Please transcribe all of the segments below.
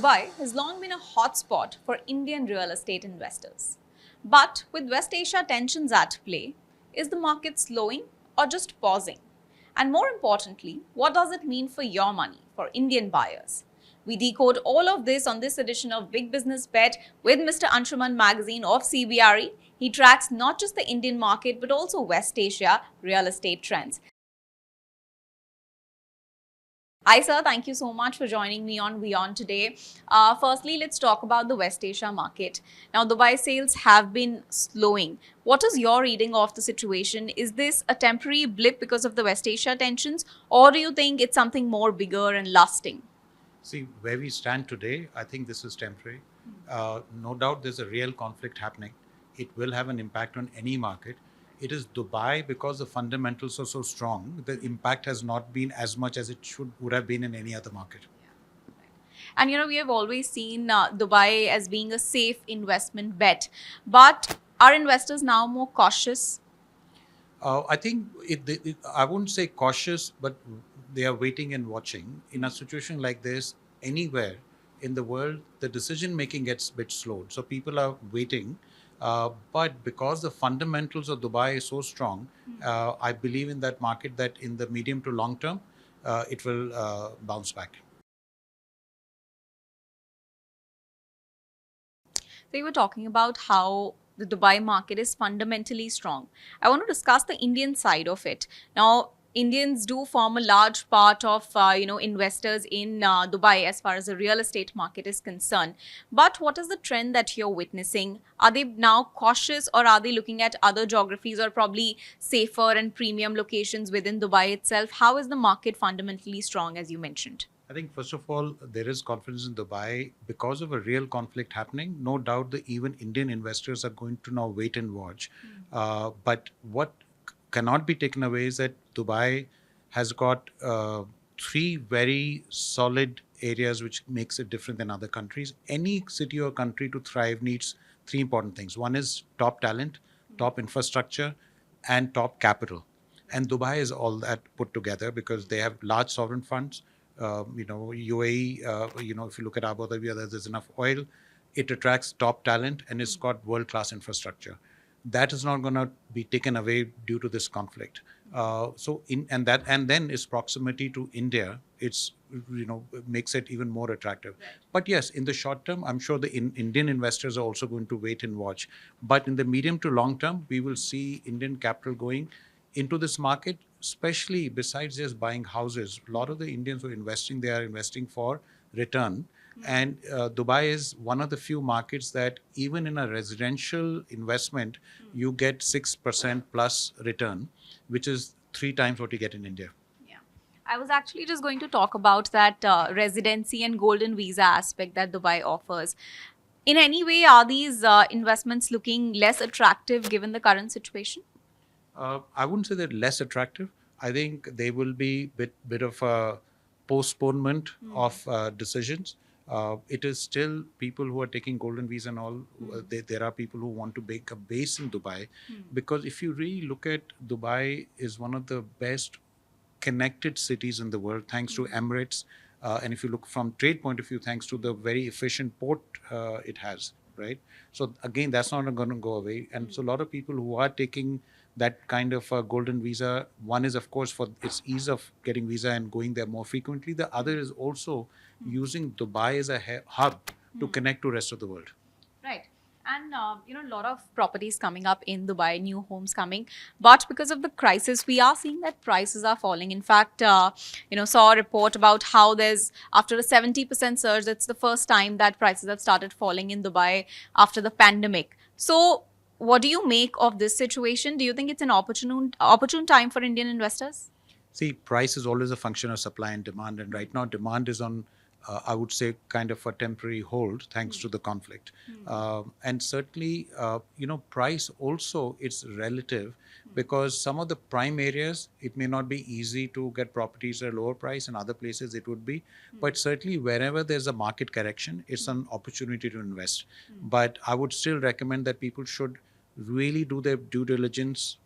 Dubai has long been a hotspot for Indian real estate investors. But with West Asia tensions at play, is the market slowing or just pausing? And more importantly, what does it mean for your money, for Indian buyers? We decode all of this on this edition of Big Business Bet with Mr. Anshuman Magazine of CBRE. He tracks not just the Indian market but also West Asia real estate trends. Hi, sir. Thank you so much for joining me on WION today. Firstly, let's talk about the West Asia market. Now, Dubai sales have been slowing. What is your reading of the situation? Is this a temporary blip because of the West Asia tensions, or do you think it's something more bigger and lasting? See, where we stand today, I think this is temporary. No doubt there's a real conflict happening. It will have an impact on any market. It is Dubai, because the fundamentals are so strong, the impact has not been as much as it would have been in any other market. And we have always seen Dubai as being a safe investment bet. But are investors now more cautious? I think I wouldn't say cautious, but they are waiting and watching. In a situation like this, anywhere in the world, the decision making gets a bit slowed. So people are waiting. But because the fundamentals of Dubai is so strong, I believe in that market that in the medium to long term, it will bounce back. So you were talking about how the Dubai market is fundamentally strong. I want to discuss the Indian side of it. Now, Indians do form a large part of investors in Dubai as far as the real estate market is concerned. But what is the trend that you're witnessing? Are they now cautious, or are they looking at other geographies or probably safer and premium locations within Dubai itself? How is the market fundamentally strong, as you mentioned? I think first of all, there is confidence in Dubai because of a real conflict happening. No doubt that even Indian investors are going to now wait and watch. But what cannot be taken away is that Dubai has got three very solid areas which makes it different than other countries. Any city or country to thrive needs three important things. One is top talent, top infrastructure, and top capital. And Dubai is all that put together because they have large sovereign funds. UAE, if you look at Abu Dhabi, there's enough oil. It attracts top talent and it's got world-class infrastructure. That is not going to be taken away due to this conflict. And then its proximity to India, makes it even more attractive. Right. But yes, in the short term, I'm sure the Indian investors are also going to wait and watch. But in the medium to long term, we will see Indian capital going into this market, especially besides just buying houses. A lot of the Indians who are investing, they are investing for return. And Dubai is one of the few markets that even in a residential investment, you get 6% plus return, which is 3 times what you get in India. Yeah, I was actually just going to talk about that residency and golden visa aspect that Dubai offers. In any way, are these investments looking less attractive given the current situation? I wouldn't say they're less attractive. I think they will be bit of a postponement of decisions. It is still people who are taking golden visa and all. There are people who want to make a base in Dubai, because if you really look at Dubai, is one of the best connected cities in the world, thanks to Emirates. And if you look from trade point of view, thanks to the very efficient port it has, right? So again, that's not going to go away. And so a lot of people who are taking that kind of a golden visa, one is of course for its ease of getting visa and going there more frequently. The other is also using Dubai as a hub to connect to rest of the world. Right. And, a lot of properties coming up in Dubai, new homes coming. But because of the crisis, we are seeing that prices are falling. In fact, saw a report about how after a 70% surge, it's the first time that prices have started falling in Dubai after the pandemic. So what do you make of this situation? Do you think it's an opportune time for Indian investors? See, price is always a function of supply and demand. And right now, demand is on, I would say, kind of a temporary hold thanks to the conflict. And certainly, price also, it's relative because some of the prime areas, it may not be easy to get properties at a lower price, and other places it would be. But certainly, wherever there's a market correction, it's an opportunity to invest. But I would still recommend that people should really do their due diligence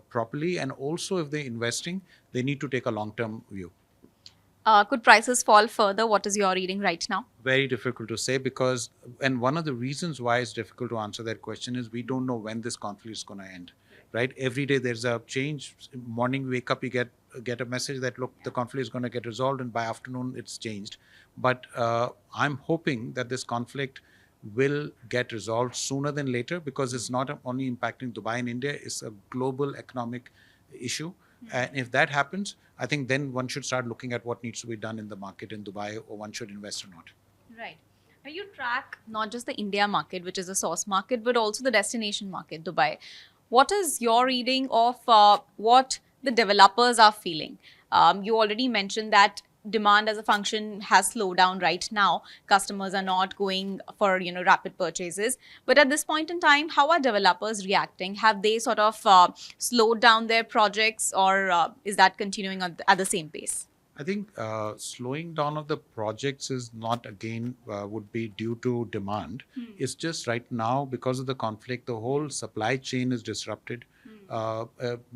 properly. And also, if they're investing, they need to take a long-term view. Could prices fall further? What is your reading right now? Very difficult to say because, and one of the reasons why it's difficult to answer that question is we don't know when this conflict is going to end, right? Every day there's a change. Morning, wake up, you get a message that look, the conflict is going to get resolved, and by afternoon it's changed. But I'm hoping that this conflict will get resolved sooner than later because it's not only impacting Dubai and India; it's a global economic issue. And if that happens, I think then one should start looking at what needs to be done in the market in Dubai, or one should invest or not. Right. Now you track not just the India market, which is a source market, but also the destination market, Dubai. What is your reading of what the developers are feeling? You already mentioned that demand as a function has slowed down right now. Customers are not going for rapid purchases. But at this point in time, how are developers reacting? Have they sort of slowed down their projects, or is that continuing at the same pace? I think slowing down of the projects is not again would be due to demand. It's just right now because of the conflict, the whole supply chain is disrupted.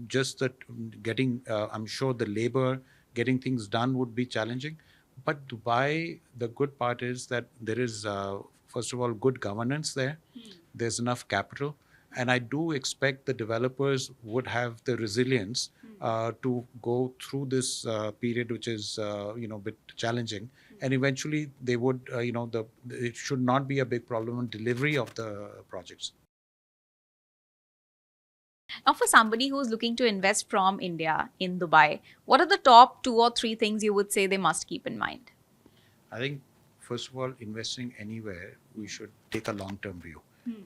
Just that getting, I'm sure the labor, getting things done would be challenging. But Dubai, the good part is that there is, first of all, good governance there. There's enough capital. And I do expect the developers would have the resilience to go through this period, which is a bit challenging, and eventually they would it should not be a big problem in delivery of the projects. Now, for somebody who's looking to invest from India in Dubai, what are the top 2 or 3 things you would say they must keep in mind? I think, first of all, investing anywhere, we should take a long-term view.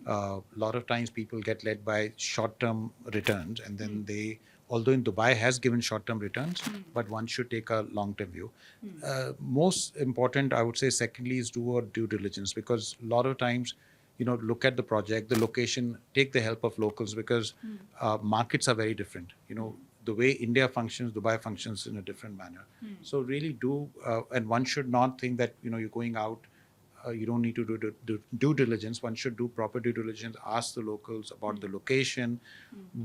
A lot of times people get led by short-term returns, and then although in Dubai has given short-term returns, but one should take a long-term view. Most important, I would say, secondly, is do a due diligence, because a lot of times, look at the project, the location, take the help of locals, because markets are very different. The way India functions, Dubai functions in a different manner. So really and one should not think that, you're going out, you don't need to do due diligence. One should do proper due diligence, ask the locals about the location.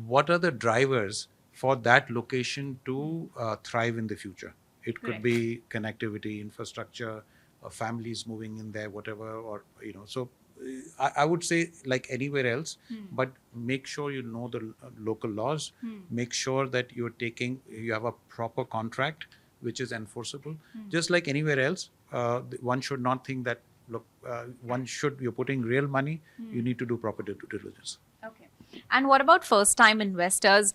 What are the drivers for that location to thrive in the future? It could be connectivity, infrastructure, families moving in there, whatever, or, so I would say like anywhere else, but make sure you know the local laws, make sure that you have a proper contract which is enforceable. Just like anywhere else, one should not think that, look, you're putting real money, you need to do proper due diligence. Okay. And what about first-time investors?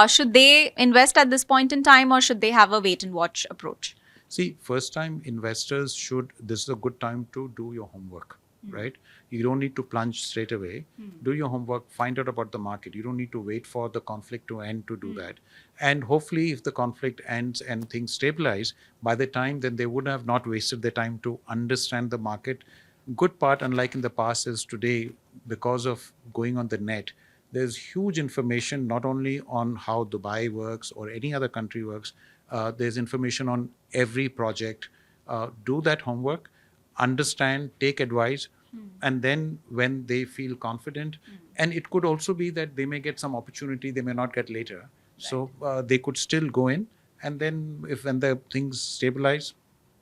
Should they invest at this point in time, or should they have a wait-and-watch approach? See, first-time investors this is a good time to do your homework, right? You don't need to plunge straight away. Do your homework, find out about the market. You don't need to wait for the conflict to end to do that. And hopefully, if the conflict ends and things stabilize, by the time, then they would have not wasted their time to understand the market. Good part, unlike in the past, is today, because of going on the net, there's huge information not only on how Dubai works or any other country works. There's information on every project. Do that homework, understand, take advice, and then when they feel confident, and it could also be that they may get some opportunity they may not get later. Right. So they could still go in, and then when the things stabilize,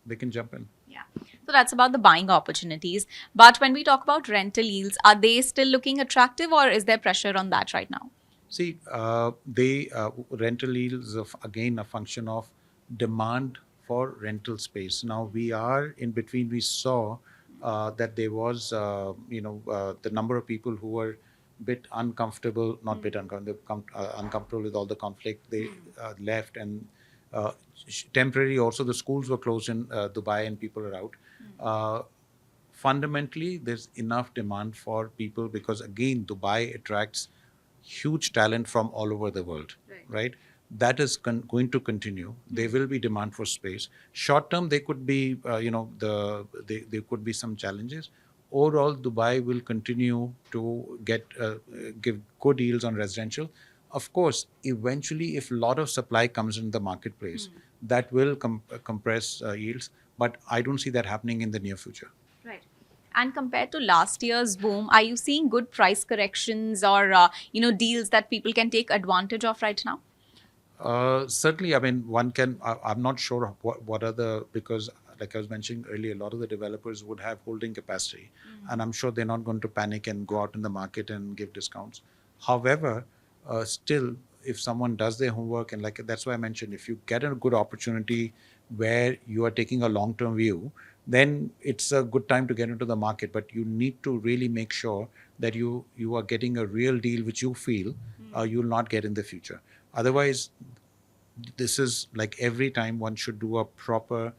they can jump in. Yeah. So that's about the buying opportunities. But when we talk about rental yields, are they still looking attractive, or is there pressure on that right now? See, rental yields is again a function of demand for rental space. Now we are in between. We saw that there was, the number of people who were bit uncomfortable, not bit uncomfortable, uncomfortable with all the conflict. They left, and temporarily also the schools were closed in Dubai, and people are out. Fundamentally, there's enough demand for people because, again, Dubai attracts huge talent from all over the world, right? That is going to continue. There will be demand for space. Short term, there could be, there could be some challenges. Overall, Dubai will continue to give good yields on residential. Of course, eventually, if a lot of supply comes in the marketplace, that will compress yields. But I don't see that happening in the near future. Right. And compared to last year's boom, are you seeing good price corrections or deals that people can take advantage of right now? Certainly, I mean, one can. I'm not sure what are the, because like I was mentioning earlier, a lot of the developers would have holding capacity, and I'm sure they're not going to panic and go out in the market and give discounts. However, still, if someone does their homework, and like that's why I mentioned, if you get a good opportunity where you are taking a long-term view, then it's a good time to get into the market. But you need to really make sure that you are getting a real deal which you feel you'll not get in the future. Otherwise, this is like every time one should do a proper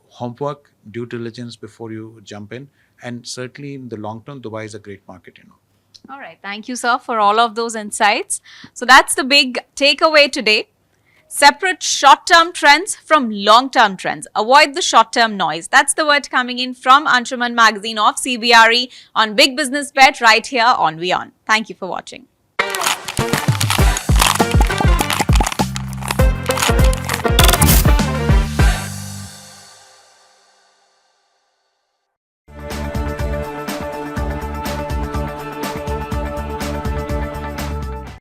homework, due diligence before you jump in. And certainly in the long term, Dubai is a great market, you know. All right. Thank you, sir, for all of those insights. So that's the big takeaway today. Separate short term trends from long term trends. Avoid the short term noise. That's the word coming in from Anshuman Magazine of CBRE on Big Business Bet right here on WION. Thank you for watching.